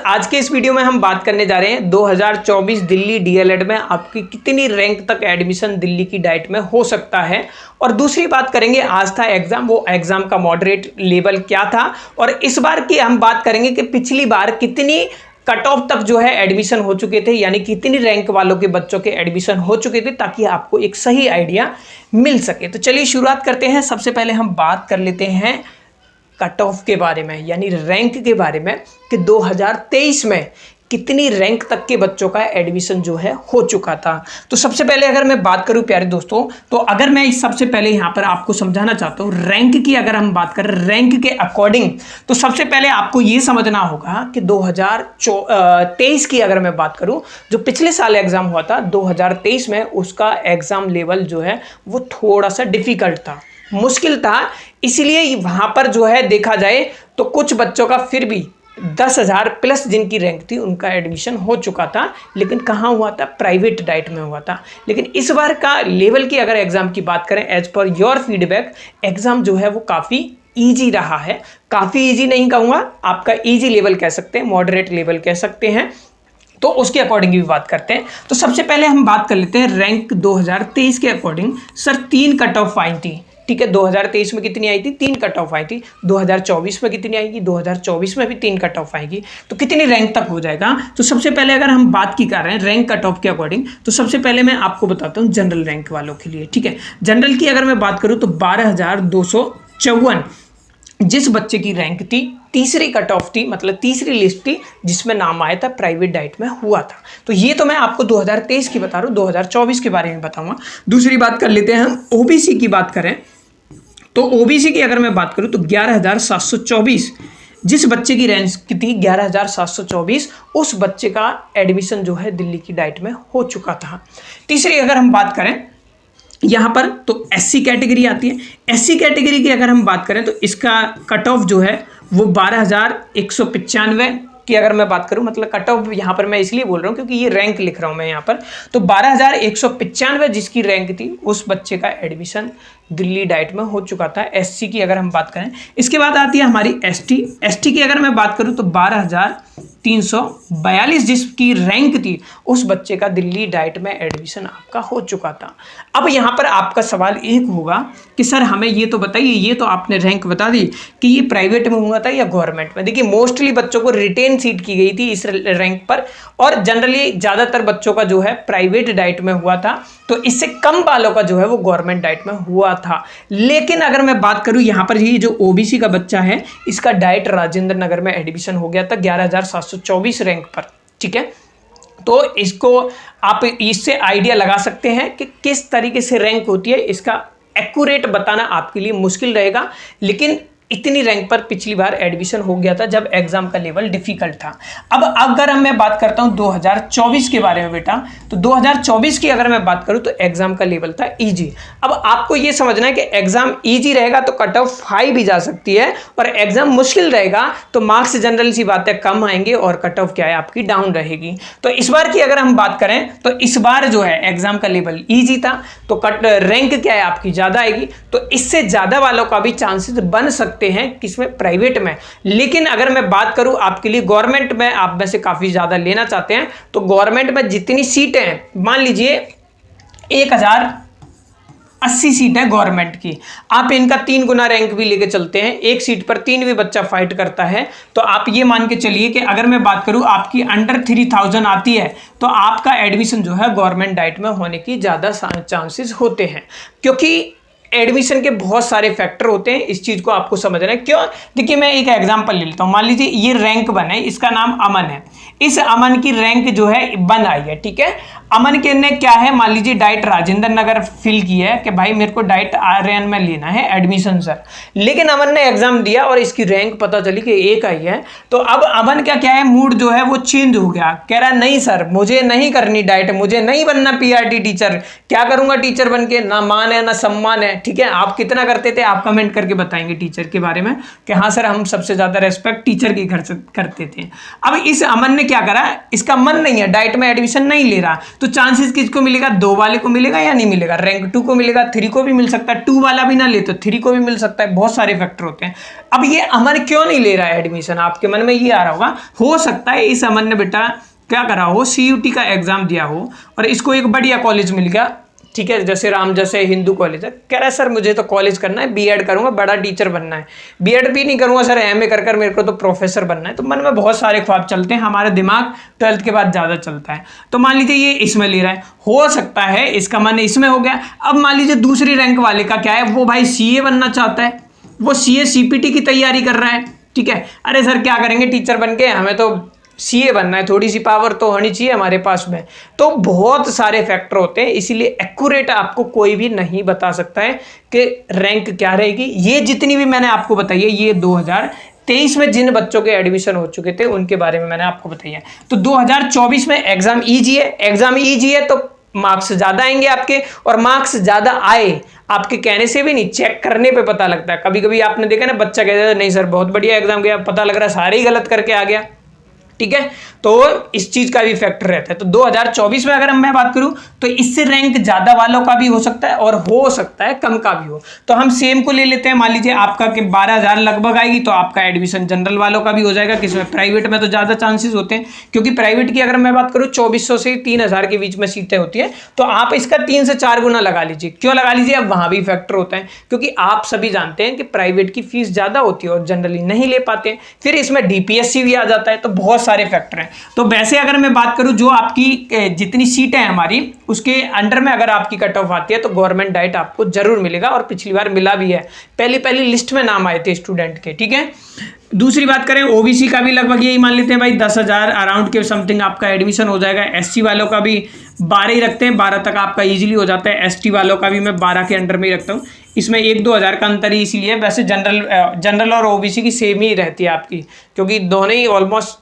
आज के इस वीडियो में हम बात करने जा रहे हैं 2024 दिल्ली डीएलएड में आपकी कितनी रैंक तक एडमिशन दिल्ली की डाइट में हो सकता है। और दूसरी बात करेंगे, आज था एग्जाम, वो एग्जाम का मॉडरेट लेवल क्या था, और इस बार की हम बात करेंगे कि पिछली बार कितनी कट ऑफ तक जो है एडमिशन हो चुके थे, यानी कितनी रैंक वालों के बच्चों के एडमिशन हो चुके थे, ताकि आपको एक सही आइडिया मिल सके। तो चलिए शुरुआत करते हैं। सबसे पहले हम बात कर लेते हैं कट ऑफ के बारे में, यानी रैंक के बारे में कि 2023 में कितनी रैंक तक के बच्चों का एडमिशन जो है हो चुका था। तो सबसे पहले अगर मैं बात करूं प्यारे दोस्तों, तो अगर मैं इस सबसे पहले यहां पर आपको समझाना चाहता हूं रैंक की, अगर हम बात करें रैंक के अकॉर्डिंग, तो सबसे पहले आपको यह समझना होगा कि 2023 की अगर मैं बात करूं, जो पिछले साल एग्जाम हुआ था 2023 में, उसका एग्जाम लेवल जो है वो थोड़ा सा डिफिकल्ट था, मुश्किल था। इसलिए वहां पर जो है देखा जाए तो कुछ बच्चों का फिर भी 10,000 प्लस जिनकी रैंक थी उनका एडमिशन हो चुका था, लेकिन कहाँ हुआ था? प्राइवेट डाइट में हुआ था। लेकिन इस बार का लेवल की अगर एग्जाम की बात करें, as per your feedback, exam जो है वो काफ़ी ईजी रहा है। काफ़ी ईजी नहीं कहूँगा, आपका ईजी लेवल कह सकते हैं, मॉडरेट लेवल कह सकते हैं। तो उसके अकॉर्डिंग भी बात करते हैं। तो सबसे पहले हम बात कर लेते हैं रैंक 2023 के अकॉर्डिंग। सर 3 कट ऑफ आई थी, ठीक है। 2023 में कितनी आई थी? 3 कट ऑफ आई थी। 2024 में कितनी आएगी? 2024 में भी 3 कट ऑफ आएगी। तो कितनी रैंक तक हो जाएगा? तो सबसे पहले अगर हम बात की कर रहे हैं रैंक कट ऑफ के अकॉर्डिंग, तो सबसे पहले मैं आपको बताता हूँ जनरल रैंक वालों के लिए, ठीक है। जनरल की अगर मैं बात करूँ तो 12,254 जिस बच्चे की रैंक थी, तीसरी कट ऑफ थी, मतलब तीसरी लिस्ट थी जिसमें नाम आया था, प्राइवेट डाइट में हुआ था। तो ये तो मैं आपको 2023 की बता रहा हूँ, 2024 के बारे में बताऊंगा। दूसरी बात कर लेते हैं हम ओबीसी की बात करें, तो ओबीसी की अगर मैं बात करूं तो 11,724 जिस बच्चे की रैंक थी 11,724, उस बच्चे का एडमिशन जो है दिल्ली की डाइट में हो चुका था। तीसरी अगर हम बात करें यहाँ पर, तो एससी कैटेगरी आती है। एससी कैटेगरी की अगर हम बात करें तो इसका कट ऑफ जो है वो 12,195 की अगर मैं बात करूं, मतलब कट ऑफ यहाँ पर मैं इसलिए बोल रहा हूँ क्योंकि ये रैंक लिख रहा हूँ मैं यहाँ पर। तो 12,195 जिसकी रैंक थी, उस बच्चे का एडमिशन दिल्ली डाइट में हो चुका था। एससी की अगर हम बात करें, इसके बाद आती है हमारी एसटी। एसटी की अगर मैं बात करूं तो 12,342 जिसकी रैंक थी, उस बच्चे का दिल्ली डाइट में एडमिशन आपका हो चुका था। अब यहाँ पर आपका सवाल एक होगा कि सर हमें ये तो बताइए, ये तो आपने रैंक बता दी कि ये प्राइवेट में हुआ था या गवर्नमेंट में। देखिए मोस्टली बच्चों को रिटेन सीट की गई थी इस रैंक पर, और जनरली ज़्यादातर बच्चों का जो है प्राइवेट डाइट में हुआ था, तो इससे कम वालों का जो है वो गवर्नमेंट डाइट में हुआ था। लेकिन अगर मैं बात करूं यहाँ पर, ये जो ओबीसी का बच्चा है, इसका डाइट राजेंद्र नगर में एडमिशन हो गया था 11,724 रैंक पर, ठीक है। तो इसको आप इससे आइडिया लगा सकते हैं कि किस तरीके से रैंक होती है। इसका एक्यूरेट बताना आपके लिए मुश्किल रहेगा, लेकिन इतनी रैंक पर पिछली बार एडमिशन हो गया था जब एग्जाम का लेवल डिफिकल्ट था। अब अगर मैं बात करता हूं 2024 के बारे में बेटा, तो 2024 की अगर मैं बात करूं तो एग्जाम का लेवल था इजी। अब आपको यह समझना है कि एग्जाम इजी रहेगा तो कट ऑफ हाई भी जा सकती है, और एग्जाम मुश्किल रहेगा तो मार्क्स जनरल सी बातें कम आएंगे और कट ऑफ क्या है आपकी डाउन रहेगी। तो इस बार की अगर हम बात करें तो इस बार जो है एग्जाम का लेवल ईजी था, तो रैंक क्या है आपकी ज्यादा आएगी, तो इससे ज्यादा वालों का भी चांसेस बन सकते हैं किसमें? प्राइवेट में। लेकिन अगर मैं बात करूं आपके लिए गवर्नमेंट में, आप में से काफी ज्यादा लेना चाहते हैं, तो गवर्नमेंट में जितनी सीटें हैं, मान लीजिए 1,080 सीट है गवर्नमेंट की, आप इनका 3 गुना रैंक भी लेके चलते हैं, एक सीट पर 3 भी बच्चा फाइट करता है, तो आप ये मान के चलिए कि अगर मैं बात करूं आपकी अंडर 3,000 आती है, तो आपका एडमिशन जो है गवर्नमेंट डाइट में होने की ज्यादा चांसेस होते हैं, क्योंकि एडमिशन के बहुत सारे फैक्टर होते हैं। इस चीज को आपको समझना है। क्यों? देखिए मैं एक एग्जांपल ले लेता हूं। मान लीजिए ये रैंक 1 है, इसका नाम अमन है। इस अमन की रैंक जो है 1 आई है, ठीक है। अमन के ने क्या है, मान लीजिए डाइट राजेंद्र नगर फिल की है कि भाई मेरे को डाइट आर्यन में लेना है एडमिशन सर, लेकिन अमन ने एग्जाम दिया और इसकी रैंक पता चली कि 1 आई है। तो अब अमन का क्या है, मूड जो है वो चेंज हो गया, कह रहा नहीं सर मुझे नहीं करनी डाइट, मुझे नहीं बनना पीआरटी टीचर, क्या करूंगा टीचर बन के, ना मान है ना सम्मान है, ठीक है। आप कितना करते थे, आप कमेंट करके बताएंगे टीचर के बारे में कि हाँ सर हम सबसे ज्यादा रेस्पेक्ट टीचर की करते थे। अब इस अमन ने क्या करा, इसका मन नहीं है, डाइट में एडमिशन नहीं ले रहा, तो चांसेस किसको मिलेगा, 2 वाले को मिलेगा या नहीं मिलेगा, रैंक 2 को मिलेगा, 3 को भी मिल सकता है, 2 वाला भी ना ले तो 3 को भी मिल सकता है, बहुत सारे फैक्टर होते हैं। अब ये अमन क्यों नहीं ले रहा है एडमिशन, आपके मन में ये आ रहा होगा, हो सकता है इस अमन ने बेटा क्या करा हो, CUT का एग्जाम दिया हो और इसको एक बढ़िया कॉलेज मिल गया, ठीक है, जैसे राम जैसे हिंदू कॉलेज है, कह रहा है सर मुझे तो कॉलेज करना है, B.Ed करूंगा, बड़ा टीचर बनना है, B.Ed भी नहीं करूंगा सर, MA कर मेरे को तो प्रोफेसर बनना है। तो मन में बहुत सारे ख्वाब चलते हैं, हमारा दिमाग 12th के बाद ज़्यादा चलता है। तो मान लीजिए ये इसमें ले रहा है, हो सकता है इसका मन इसमें हो गया। अब मान लीजिए दूसरी रैंक वाले का क्या है, वो भाई CA बनना चाहता है, वो CA CPT की तैयारी कर रहा है, ठीक है, अरे सर क्या करेंगे टीचर बन के, हमें तो CA बनना है, थोड़ी सी पावर तो होनी चाहिए हमारे पास में। तो बहुत सारे फैक्टर होते हैं, इसीलिए एक्यूरेट आपको कोई भी नहीं बता सकता है कि रैंक क्या रहेगी। ये जितनी भी मैंने आपको बताई है, ये 2023 में जिन बच्चों के एडमिशन हो चुके थे उनके बारे में मैंने आपको बताई है। तो 2024 में एग्जाम ईजी है, एग्जाम ईजी है तो मार्क्स ज़्यादा आएंगे आपके, और मार्क्स ज़्यादा आए आपके कहने से भी नहीं, चेक करने पे पता लगता है। कभी कभी आपने देखा ना, बच्चा कहता है नहीं सर बहुत बढ़िया एग्जाम गया, पता लग रहा है सारे ही गलत करके आ गया, ठीक है। तो इस चीज का भी फैक्टर रहता है। तो 2024 में अगर मैं बात करूं तो इससे रैंक ज्यादा वालों का भी हो सकता है और हो सकता है कम का भी हो। तो हम सेम को ले लेते हैं, मान लीजिए आपका कि 12,000 लगभग आएगी तो आपका एडमिशन जनरल वालों का भी हो जाएगा। किसमें, प्राइवेट में तो ज्यादा चांसेस होते हैं, क्योंकि प्राइवेट की अगर मैं बात करूं 2400 से 3,000 के बीच में सीटें होती है, तो आप इसका 3 से 4 गुना लगा लीजिए। क्यों लगा लीजिए, अब वहां भी फैक्टर होता है, क्योंकि आप सभी जानते हैं कि प्राइवेट की फीस ज्यादा होती है और जनरली नहीं ले पाते। फिर इसमें DPSC भी आ जाता है, तो बहुत सारे फैक्टर हैं। तो वैसे अगर मैं बात करूं जो आपकी जितनी सीटें हैं हमारी, उसके अंडर में अगर आपकी कट ऑफ आती है तो गवर्नमेंट डाइट आपको जरूर मिलेगा, और पिछली बार मिला भी है, पहली लिस्ट में नाम आए थे स्टूडेंट के, ठीक है। दूसरी बात करें OBC का भी लगभग यही मान लेते हैं भाई, 10,000 अराउंड के समथिंग आपका एडमिशन हो जाएगा। SC वालों का भी 12 ही रखते हैं, 12 तक आपका इजीली हो जाता है। ST वालों का भी मैं 12 के अंडर में ही रखता हूँ, इसमें 1-2 हज़ार का अंतर ही इसीलिए। वैसे जनरल और OBC की सेम ही रहती है आपकी, क्योंकि दोनों ही ऑलमोस्ट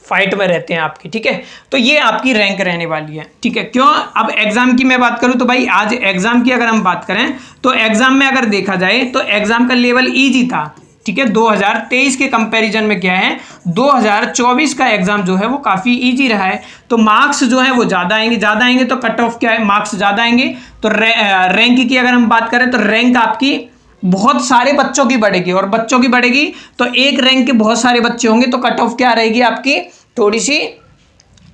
फाइट में रहते हैं आपकी, ठीक है। तो ये आपकी रैंक रहने वाली है, ठीक है। क्यों, अब एग्जाम की मैं बात करूं तो भाई आज एग्जाम की अगर हम बात करें तो एग्जाम में अगर देखा जाए तो एग्जाम का लेवल इजी था, ठीक है। 2023 के कंपैरिजन में क्या है, 2024 का एग्जाम जो है वो काफी इजी रहा है। तो मार्क्स जो है वो ज्यादा आएंगे तो कट ऑफ क्या है, मार्क्स ज्यादा आएंगे। तो रैंक की अगर हम बात करें तो रैंक आपकी बहुत सारे बच्चों की बढ़ेगी, और बच्चों की बढ़ेगी तो एक रैंक के बहुत सारे बच्चे होंगे, तो कट ऑफ क्या रहेगी आपकी, थोड़ी सी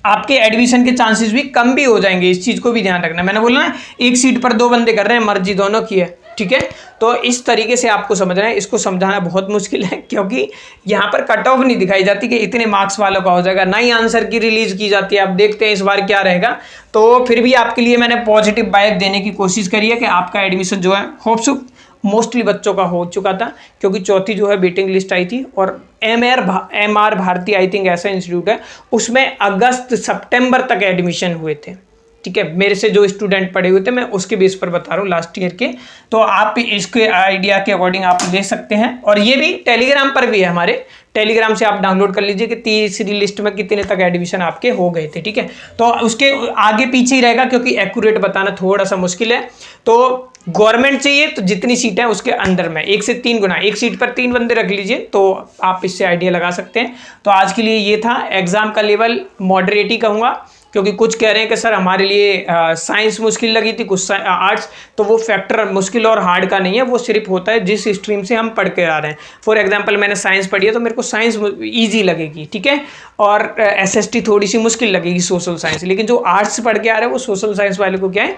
आपके एडमिशन के चांसेस भी कम भी हो जाएंगे। इस चीज को भी ध्यान रखना। मैंने बोला ना, एक सीट पर 2 बंदे कर रहे हैं, मर्जी दोनों की है, ठीक है। तो इस तरीके से आपको समझना है, इसको समझाना बहुत मुश्किल है, क्योंकि यहाँ पर कट ऑफ नहीं दिखाई जाती कि इतने मार्क्स वालों का हो जाएगा, ना ही आंसर की रिलीज की जाती है। अब देखते हैं इस बार क्या रहेगा। तो फिर भी आपके लिए मैंने पॉजिटिव वाइब देने की कोशिश करी है कि आपका एडमिशन जो है होपसो मोस्टली बच्चों का हो चुका था, क्योंकि चौथी जो है वेटिंग लिस्ट आई थी, और MR भारती आई थिंक ऐसा इंस्टीट्यूट है, उसमें अगस्त सितंबर तक एडमिशन हुए थे, ठीक है। मेरे से जो स्टूडेंट पढ़े हुए थे, मैं उसके बेस पर बता रहा हूँ लास्ट ईयर के। तो आप इसके आइडिया के अकॉर्डिंग आप ले सकते हैं, और ये भी टेलीग्राम पर भी है, हमारे टेलीग्राम से आप डाउनलोड कर लीजिए कि तीसरी लिस्ट में कितने तक एडमिशन आपके हो गए थे, ठीक है। तो उसके आगे पीछे ही रहेगा, क्योंकि एक्यूरेट बताना थोड़ा सा मुश्किल है। तो गवर्नमेंट चाहिए तो जितनी सीटें हैं उसके अंदर में 1 से 3 गुना, एक सीट पर 3 बंदे रख लीजिए, तो आप इससे आइडिया लगा सकते हैं। तो आज के लिए ये था। एग्जाम का लेवल मॉडरेट ही कहूँगा, क्योंकि कुछ कह रहे हैं कि सर हमारे लिए साइंस मुश्किल लगी थी, कुछ आर्ट्स, तो वो फैक्टर मुश्किल और हार्ड का नहीं है, वो सिर्फ होता है जिस स्ट्रीम से हम पढ़ के आ रहे हैं। फॉर एग्जांपल मैंने साइंस पढ़ी है तो मेरे को साइंस इजी लगेगी, ठीक है, और SST थोड़ी सी मुश्किल लगेगी, सोशल साइंस। लेकिन जो आर्ट्स पढ़ के आ रहे हैं वो सोशल साइंस वाले को क्या है,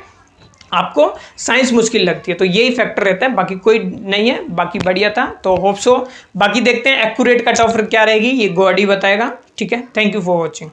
आपको साइंस मुश्किल लगती है। तो यही फैक्टर रहता है, बाकी कोई नहीं है, बाकी बढ़िया था। तो होप सो, बाकी देखते हैं एक्यूरेट कट ऑफ क्या रहेगी, ये गॉड ही बताएगा, ठीक है। Thank you for watching.